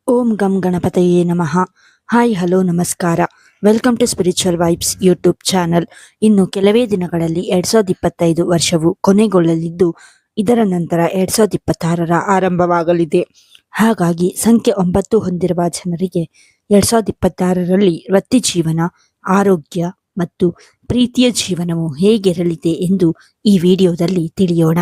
ಓಂ ಗಂ ಗಣಪತಯೇ ನಮಃ. ಹಾಯ್ ಹಲೋ ನಮಸ್ಕಾರ. Welcome to spiritual vibes YouTube channel. ಇನ್ನು ಕೆಲವೇ ದಿನಗಳಲ್ಲಿ 2025 ವರ್ಷವು ಕೊನೆಗೊಳ್ಳಲಿದ್ದು, ಇದರ ನಂತರ 2026ರ ಆರಂಭವಾಗಲಿದೆ. ಹಾಗಾಗಿ ಸಂಖ್ಯೆ 9 ಹೊಂದಿರುವ ಜನರಿಗೆ 2026ರಲ್ಲಿ ವೃತ್ತಿ ಜೀವನ, ಆರೋಗ್ಯ ಮತ್ತು ಪ್ರೀತಿಯ ಜೀವನವು ಹೇಗಿರಲಿದೆ ಎಂದು ಈ ವಿಡಿಯೋದಲ್ಲಿ ತಿಳಿಯೋಣ.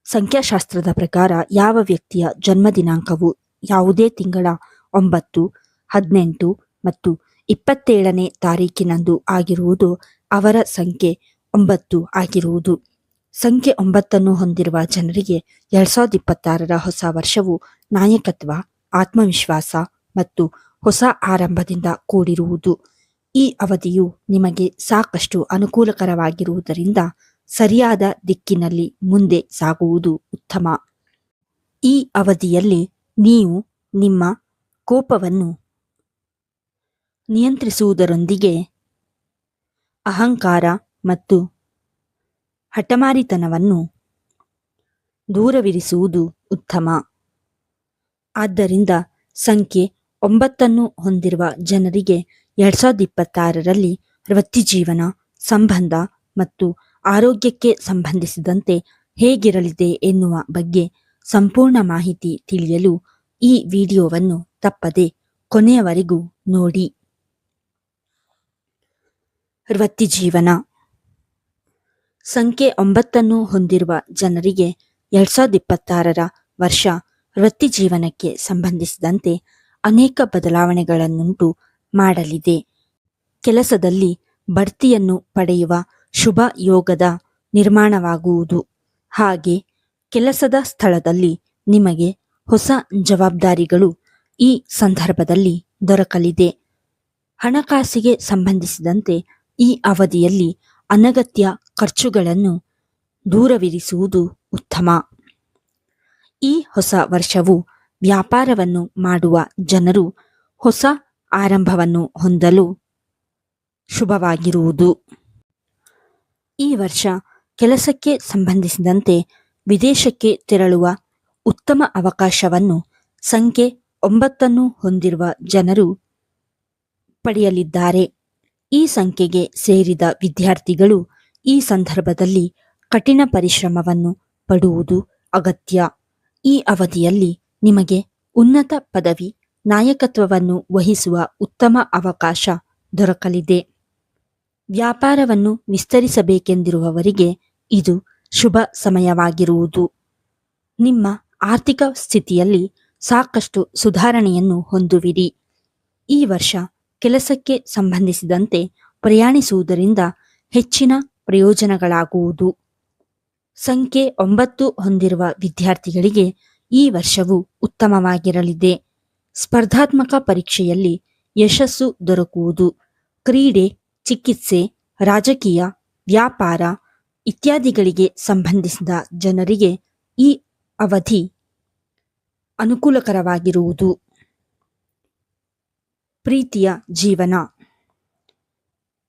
ಸಂಖ್ಯಾಶಾಸ್ತ್ರದ ಪ್ರಕಾರ ಯಾವ ವ್ಯಕ್ತಿಯ ಜನ್ಮ ದಿನಾಂಕವು ಯಾವುದೇ ತಿಂಗಳ 9, 18 ಮತ್ತು 27ನೇ ತಾರೀಕಿನಂದು ಆಗಿರುವುದು ಅವರ ಸಂಖ್ಯೆ 9 ಆಗಿರುವುದು. ಸಂಖ್ಯೆ 9 ಹೊಂದಿರುವ ಜನರಿಗೆ 2026ರ ಹೊಸ ವರ್ಷವು ನಾಯಕತ್ವ, ಆತ್ಮವಿಶ್ವಾಸ ಮತ್ತು ಹೊಸ ಆರಂಭದಿಂದ ಕೂಡಿರುವುದು. ಈ ಅವಧಿಯು ನಿಮಗೆ ಸಾಕಷ್ಟು ಅನುಕೂಲಕರವಾಗಿರುವುದರಿಂದ ಸರಿಯಾದ ದಿಕ್ಕಿನಲ್ಲಿ ಮುಂದೆ ಸಾಗುವುದು ಉತ್ತಮ. ಈ ಅವಧಿಯಲ್ಲಿ ನೀವು ನಿಮ್ಮ ಕೋಪವನ್ನು ನಿಯಂತ್ರಿಸುವುದರೊಂದಿಗೆ ಅಹಂಕಾರ ಮತ್ತು ಹಠಮಾರಿತನವನ್ನು ದೂರವಿರಿಸುವುದು ಉತ್ತಮ. ಆದ್ದರಿಂದ ಸಂಖ್ಯೆ 9 ಹೊಂದಿರುವ ಜನರಿಗೆ 2026ರಲ್ಲಿ ವೃತ್ತಿಜೀವನ, ಸಂಬಂಧ ಮತ್ತು ಆರೋಗ್ಯಕ್ಕೆ ಸಂಬಂಧಿಸಿದಂತೆ ಹೇಗಿರಲಿದೆ ಎನ್ನುವ ಬಗ್ಗೆ ಸಂಪೂರ್ಣ ಮಾಹಿತಿ ತಿಳಿಯಲು ಈ ವಿಡಿಯೋವನ್ನು ತಪ್ಪದೆ ಕೊನೆಯವರೆಗೂ ನೋಡಿ. ವೃತ್ತಿಜೀವನ. ಸಂಖ್ಯೆ 9 ಹೊಂದಿರುವ ಜನರಿಗೆ 2026ರ ವರ್ಷ ವೃತ್ತಿಜೀವನಕ್ಕೆ ಸಂಬಂಧಿಸಿದಂತೆ ಅನೇಕ ಬದಲಾವಣೆಗಳನ್ನುಂಟು ಮಾಡಲಿದೆ. ಕೆಲಸದಲ್ಲಿ ಬಡ್ತಿಯನ್ನು ಪಡೆಯುವ ಶುಭ ಯೋಗದ ನಿರ್ಮಾಣವಾಗುವುದು. ಹಾಗೆ ಕೆಲಸದ ಸ್ಥಳದಲ್ಲಿ ನಿಮಗೆ ಹೊಸ ಜವಾಬ್ದಾರಿಗಳು ಈ ಸಂದರ್ಭದಲ್ಲಿ ದೊರಕಲಿದೆ. ಹಣಕಾಸಿಗೆ ಸಂಬಂಧಿಸಿದಂತೆ ಈ ಅವಧಿಯಲ್ಲಿ ಅನಗತ್ಯ ಖರ್ಚುಗಳನ್ನು ದೂರವಿರಿಸುವುದು ಉತ್ತಮ. ಈ ಹೊಸ ವರ್ಷವು ವ್ಯಾಪಾರವನ್ನು ಮಾಡುವ ಜನರು ಹೊಸ ಆರಂಭವನ್ನು ಹೊಂದಲು ಶುಭವಾಗಿರುವುದು. ಈ ವರ್ಷ ಕೆಲಸಕ್ಕೆ ಸಂಬಂಧಿಸಿದಂತೆ ವಿದೇಶಕ್ಕೆ ತೆರಳುವ ಉತ್ತಮ ಅವಕಾಶವನ್ನು ಸಂಖ್ಯೆ 9 ಹೊಂದಿರುವ ಜನರು ಪಡೆಯಲಿದ್ದಾರೆ. ಈ ಸಂಖ್ಯೆಗೆ ಸೇರಿದ ವಿದ್ಯಾರ್ಥಿಗಳು ಈ ಸಂದರ್ಭದಲ್ಲಿ ಕಠಿಣ ಪರಿಶ್ರಮವನ್ನು ಪಡುವುದು ಅಗತ್ಯ. ಈ ಅವಧಿಯಲ್ಲಿ ನಿಮಗೆ ಉನ್ನತ ಪದವಿ, ನಾಯಕತ್ವವನ್ನು ವಹಿಸುವ ಉತ್ತಮ ಅವಕಾಶ ದೊರಕಲಿದೆ. ವ್ಯಾಪಾರವನ್ನು ವಿಸ್ತರಿಸಬೇಕೆಂದಿರುವವರಿಗೆ ಇದು ಶುಭ ಸಮಯವಾಗಿರುವುದು. ನಿಮ್ಮ ಆರ್ಥಿಕ ಸ್ಥಿತಿಯಲ್ಲಿ ಸಾಕಷ್ಟು ಸುಧಾರಣೆಯನ್ನು ಹೊಂದುವಿರಿ. ಈ ವರ್ಷ ಕೆಲಸಕ್ಕೆ ಸಂಬಂಧಿಸಿದಂತೆ ಪ್ರಯಾಣಿಸುವುದರಿಂದ ಹೆಚ್ಚಿನ ಪ್ರಯೋಜನಗಳಾಗುವುದು. ಸಂಖ್ಯೆ 9 ಹೊಂದಿರುವ ವಿದ್ಯಾರ್ಥಿಗಳಿಗೆ ಈ ವರ್ಷವು ಉತ್ತಮವಾಗಿರಲಿದೆ. ಸ್ಪರ್ಧಾತ್ಮಕ ಪರೀಕ್ಷೆಯಲ್ಲಿ ಯಶಸ್ಸು ದೊರಕುವುದು. ಕ್ರೀಡೆ, ಚಿಕಿತ್ಸೆ, ರಾಜಕೀಯ, ವ್ಯಾಪಾರ ಇತ್ಯಾದಿಗಳಿಗೆ ಸಂಬಂಧಿಸಿದ ಜನರಿಗೆ ಈ ಅವಧಿ ಅನುಕೂಲಕರವಾಗಿರುವುದು. ಪ್ರೀತಿಯ ಜೀವನ.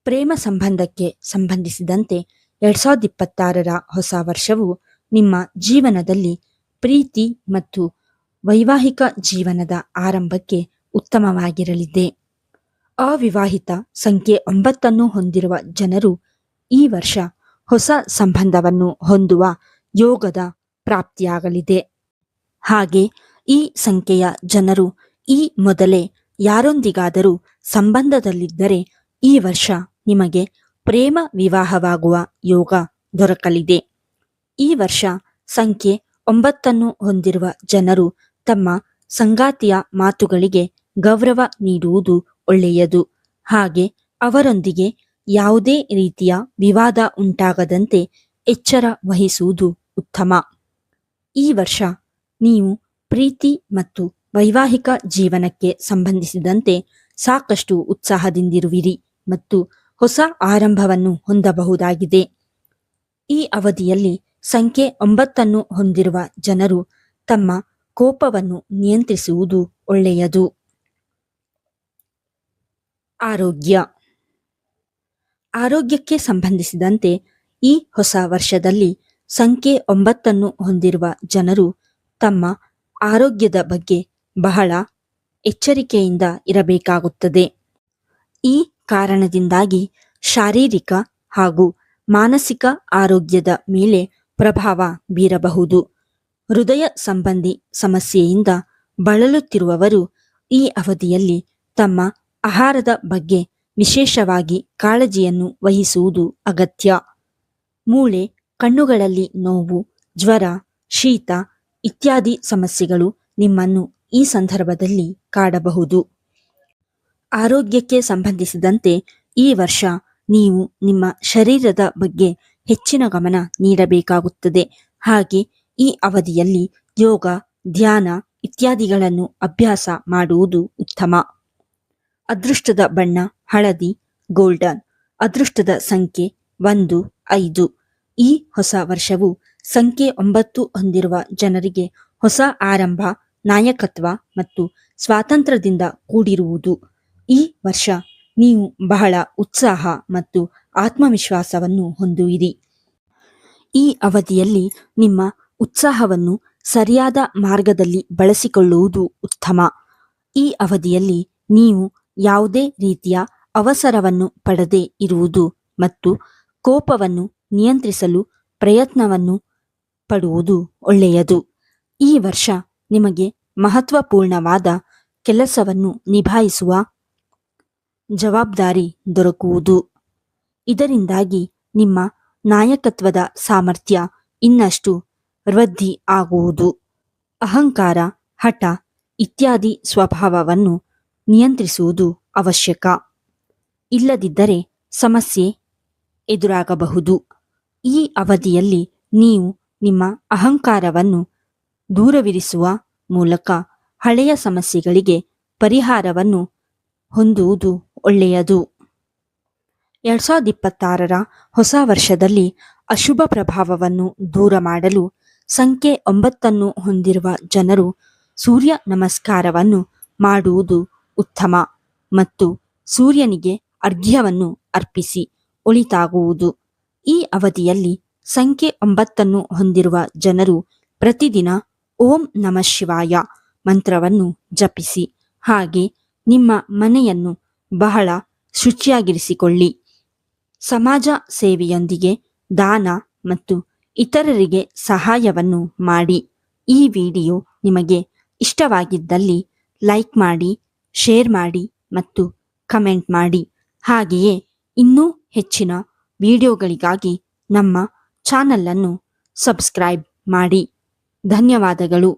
ಪ್ರೇಮ ಸಂಬಂಧಕ್ಕೆ ಸಂಬಂಧಿಸಿದಂತೆ 2026ರ ಹೊಸ ವರ್ಷವು ನಿಮ್ಮ ಜೀವನದಲ್ಲಿ ಪ್ರೀತಿ ಮತ್ತು ವೈವಾಹಿಕ ಜೀವನದ ಆರಂಭಕ್ಕೆ ಉತ್ತಮವಾಗಿರಲಿದೆ. ಅವಿವಾಹಿತ ಸಂಖ್ಯೆ 9 ಹೊಂದಿರುವ ಜನರು ಈ ವರ್ಷ ಹೊಸ ಸಂಬಂಧವನ್ನು ಹೊಂದುವ ಯೋಗದ ಪ್ರಾಪ್ತಿಯಾಗಲಿದೆ. ಹಾಗೆ ಈ ಸಂಖ್ಯೆಯ ಜನರು ಈ ಮೊದಲೇ ಯಾರೊಂದಿಗಾದರೂ ಸಂಬಂಧದಲ್ಲಿದ್ದರೆ ಈ ವರ್ಷ ನಿಮಗೆ ಪ್ರೇಮ ವಿವಾಹವಾಗುವ ಯೋಗ ದೊರಕಲಿದೆ. ಈ ವರ್ಷ ಸಂಖ್ಯೆ 9 ಹೊಂದಿರುವ ಜನರು ತಮ್ಮ ಸಂಗಾತಿಯ ಮಾತುಗಳಿಗೆ ಗೌರವ ನೀಡುವುದು ಒಳ್ಳೆಯದು. ಹಾಗೆ ಅವರೊಂದಿಗೆ ಯಾವುದೇ ರೀತಿಯ ವಿವಾದ ಉಂಟಾಗದಂತೆ ಎಚ್ಚರ ವಹಿಸುವುದು ಉತ್ತಮ. ಈ ವರ್ಷ ನೀವು ಪ್ರೀತಿ ಮತ್ತು ವೈವಾಹಿಕ ಜೀವನಕ್ಕೆ ಸಂಬಂಧಿಸಿದಂತೆ ಸಾಕಷ್ಟು ಉತ್ಸಾಹದಿಂದಿರುವಿರಿ ಮತ್ತು ಹೊಸ ಆರಂಭವನ್ನು ಹೊಂದಬಹುದಾಗಿದೆ. ಈ ಅವಧಿಯಲ್ಲಿ ಸಂಖ್ಯೆ 9 ಹೊಂದಿರುವ ಜನರು ತಮ್ಮ ಕೋಪವನ್ನು ನಿಯಂತ್ರಿಸುವುದು ಒಳ್ಳೆಯದು. ಆರೋಗ್ಯ. ಆರೋಗ್ಯಕ್ಕೆ ಸಂಬಂಧಿಸಿದಂತೆ ಈ ಹೊಸ ವರ್ಷದಲ್ಲಿ ಸಂಖ್ಯೆ 9 ಹೊಂದಿರುವ ಜನರು ತಮ್ಮ ಆರೋಗ್ಯದ ಬಗ್ಗೆ ಬಹಳ ಎಚ್ಚರಿಕೆಯಿಂದ ಇರಬೇಕಾಗುತ್ತದೆ. ಈ ಕಾರಣದಿಂದಾಗಿ ಶಾರೀರಿಕ ಹಾಗೂ ಮಾನಸಿಕ ಆರೋಗ್ಯದ ಮೇಲೆ ಪ್ರಭಾವ ಬೀರಬಹುದು. ಹೃದಯ ಸಂಬಂಧಿ ಸಮಸ್ಯೆಯಿಂದ ಬಳಲುತ್ತಿರುವವರು ಈ ಅವಧಿಯಲ್ಲಿ ತಮ್ಮ ಆಹಾರದ ಬಗ್ಗೆ ವಿಶೇಷವಾಗಿ ಕಾಳಜಿಯನ್ನು ವಹಿಸುವುದು ಅಗತ್ಯ. ಮೂಳೆ, ಕಣ್ಣುಗಳಲ್ಲಿ ನೋವು, ಜ್ವರ, ಶೀತ ಇತ್ಯಾದಿ ಸಮಸ್ಯೆಗಳು ನಿಮ್ಮನ್ನು ಈ ಸಂದರ್ಭದಲ್ಲಿ ಕಾಡಬಹುದು. ಆರೋಗ್ಯಕ್ಕೆ ಸಂಬಂಧಿಸಿದಂತೆ ಈ ವರ್ಷ ನೀವು ನಿಮ್ಮ ಶರೀರದ ಬಗ್ಗೆ ಹೆಚ್ಚಿನ ಗಮನ ನೀಡಬೇಕಾಗುತ್ತದೆ. ಹಾಗೆ ಈ ಅವಧಿಯಲ್ಲಿ ಯೋಗ, ಧ್ಯಾನ ಇತ್ಯಾದಿಗಳನ್ನು ಅಭ್ಯಾಸ ಮಾಡುವುದು ಉತ್ತಮ. ಅದೃಷ್ಟದ ಬಣ್ಣ ಹಳದಿ, ಗೋಲ್ಡನ್. ಅದೃಷ್ಟದ ಸಂಖ್ಯೆ 1, 5. ಈ ಹೊಸ ವರ್ಷವು ಸಂಖ್ಯೆ 9 ಹೊಂದಿರುವ ಜನರಿಗೆ ಹೊಸ ಆರಂಭ, ನಾಯಕತ್ವ ಮತ್ತು ಸ್ವಾತಂತ್ರ್ಯದಿಂದ ಕೂಡಿರುವುದು. ಈ ವರ್ಷ ನೀವು ಬಹಳ ಉತ್ಸಾಹ ಮತ್ತು ಆತ್ಮವಿಶ್ವಾಸವನ್ನು ಹೊಂದುವಿರಿ. ಈ ಅವಧಿಯಲ್ಲಿ ನಿಮ್ಮ ಉತ್ಸಾಹವನ್ನು ಸರಿಯಾದ ಮಾರ್ಗದಲ್ಲಿ ಬಳಸಿಕೊಳ್ಳುವುದು ಉತ್ತಮ. ಈ ಅವಧಿಯಲ್ಲಿ ನೀವು ಯಾವುದೇ ರೀತಿಯ ಅವಸರವನ್ನು ಪಡದೇ ಇರುವುದು ಮತ್ತು ಕೋಪವನ್ನು ನಿಯಂತ್ರಿಸಲು ಪ್ರಯತ್ನವನ್ನು ಪಡುವುದು ಒಳ್ಳೆಯದು. ಈ ವರ್ಷ ನಿಮಗೆ ಮಹತ್ವಪೂರ್ಣವಾದ ಕೆಲಸವನ್ನು ನಿಭಾಯಿಸುವ ಜವಾಬ್ದಾರಿ ದೊರಕುವುದು. ಇದರಿಂದಾಗಿ ನಿಮ್ಮ ನಾಯಕತ್ವದ ಸಾಮರ್ಥ್ಯ ಇನ್ನಷ್ಟು ವೃದ್ಧಿ ಆಗುವುದು. ಅಹಂಕಾರ, ಹಠ ಇತ್ಯಾದಿ ಸ್ವಭಾವವನ್ನು ನಿಯಂತ್ರಿಸುವುದು ಅವಶ್ಯಕ. ಇಲ್ಲದಿದ್ದರೆ ಸಮಸ್ಯೆ ಎದುರಾಗಬಹುದು. ಈ ಅವಧಿಯಲ್ಲಿ ನೀವು ನಿಮ್ಮ ಅಹಂಕಾರವನ್ನು ದೂರವಿರಿಸುವ ಮೂಲಕ ಹಳೆಯ ಸಮಸ್ಯೆಗಳಿಗೆ ಪರಿಹಾರವನ್ನು ಹೊಂದುವುದು ಒಳ್ಳೆಯದು. 2026ರ ಹೊಸ ವರ್ಷದಲ್ಲಿ ಅಶುಭ ಪ್ರಭಾವವನ್ನು ದೂರ ಮಾಡಲು ಸಂಖ್ಯೆ 9 ಹೊಂದಿರುವ ಜನರು ಸೂರ್ಯ ನಮಸ್ಕಾರವನ್ನು ಮಾಡುವುದು ಉತ್ತಮ ಮತ್ತು ಸೂರ್ಯನಿಗೆ ಅರ್ಘ್ಯವನ್ನು ಅರ್ಪಿಸಿ ಒಳಿತಾಗುವುದು. ಈ ಅವಧಿಯಲ್ಲಿ ಸಂಖ್ಯೆ 9 ಹೊಂದಿರುವ ಜನರು ಪ್ರತಿದಿನ ಓಂ ನಮಃ ಶಿವಾಯ ಮಂತ್ರವನ್ನು ಜಪಿಸಿ. ಹಾಗೆ ನಿಮ್ಮ ಮನೆಯನ್ನು ಬಹಳ ಶುಚಿಯಾಗಿರಿಸಿಕೊಳ್ಳಿ. ಸಮಾಜ ಸೇವೆಯೊಂದಿಗೆ ದಾನ ಮತ್ತು ಇತರರಿಗೆ ಸಹಾಯವನ್ನು ಮಾಡಿ. ಈ ವಿಡಿಯೋ ನಿಮಗೆ ಇಷ್ಟವಾಗಿದ್ದಲ್ಲಿ ಲೈಕ್ ಮಾಡಿ, ಶೇರ್ ಮಾಡಿ ಮತ್ತು ಕಮೆಂಟ್ ಮಾಡಿ. ಹಾಗೆಯೇ ಇನ್ನೂ ಹೆಚ್ಚಿನ ವಿಡಿಯೋಗಳಿಗಾಗಿ ನಮ್ಮ ಚಾನಲನ್ನು ಸಬ್ಸ್ಕ್ರೈಬ್ ಮಾಡಿ. ಧನ್ಯವಾದಗಳು.